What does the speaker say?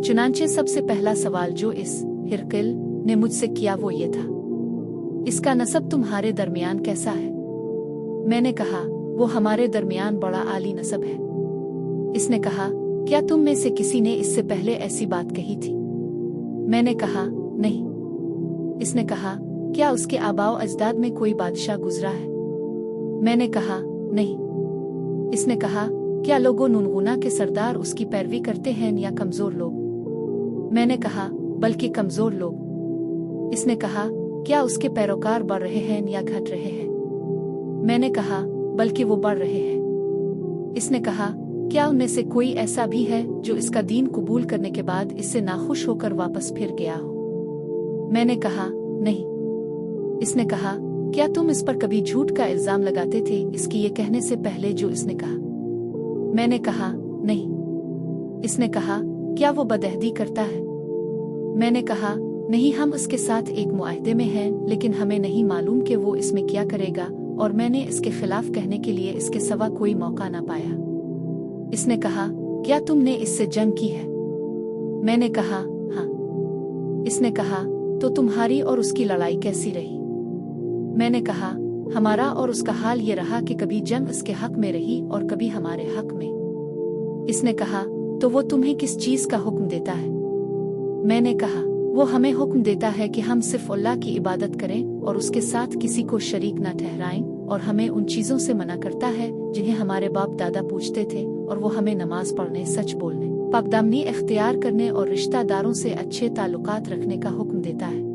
चुनांचे सबसे पहला सवाल जो इस हिरकिल ने मुझसे किया वो ये था, इसका नसब तुम्हारे दरमियान कैसा है? मैंने कहा, वो हमारे दरमियान बड़ा आली नसब है। इसने कहा, क्या तुम में से किसी ने इससे पहले ऐसी बात कही थी? मैंने कहा, नहीं। इसने कहा, क्या उसके आबाओ अजदाद में कोई बादशाह गुजरा है? मैंने कहा, नहीं। इसने कहा, क्या लोगों नुनगुना के सरदार उसकी पैरवी करते हैं या कमजोर लोग? मैंने कहा, बल्कि कमजोर लोग। इसने कहा, क्या उसके पैरोकार बढ़ रहे हैं या घट रहे हैं? मैंने कहा, बल्कि वो बढ़ रहे हैं। इसने कहा, क्या उनमें से कोई ऐसा भी है जो इसका दीन कबूल करने के बाद इससे नाखुश होकर वापस फिर गया हो? मैंने कहा, नहीं। इसने कहा, क्या तुम इस पर कभी झूठ का इल्जाम लगाते थे इसकी ये कहने से पहले जो इसने कहा? मैंने कहा, नहीं। इसने कहा, क्या वो बदअहदी करता है? मैंने कहा, नहीं, हम उसके साथ एक मुआहदे में हैं, लेकिन हमें नहीं मालूम कि वो इसमें क्या करेगा, और मैंने इसके खिलाफ कहने के लिए इसके सिवा कोई मौका ना पाया। इसने कहा, क्या तुमने इससे जंग की है? मैंने कहा, हाँ। इसने कहा, तो तुम्हारी और उसकी लड़ाई कैसी रही? मैंने कहा, हमारा और उसका हाल ये रहा कि कभी जंग उसके हक में रही और कभी हमारे हक में। इसने कहा, तो वो तुम्हें किस चीज का हुक्म देता है? मैंने कहा, वो हमें हुक्म देता है कि हम सिर्फ अल्लाह की इबादत करें और उसके साथ किसी को शरीक न ठहराएं, और हमें उन चीजों से मना करता है जिन्हें हमारे बाप दादा पूछते थे, और वो हमें नमाज पढ़ने, सच बोलने, पाकदामनी इख्तियार करने और रिश्तेदारों से अच्छे ताल्लुकात रखने का हुक्म देता है।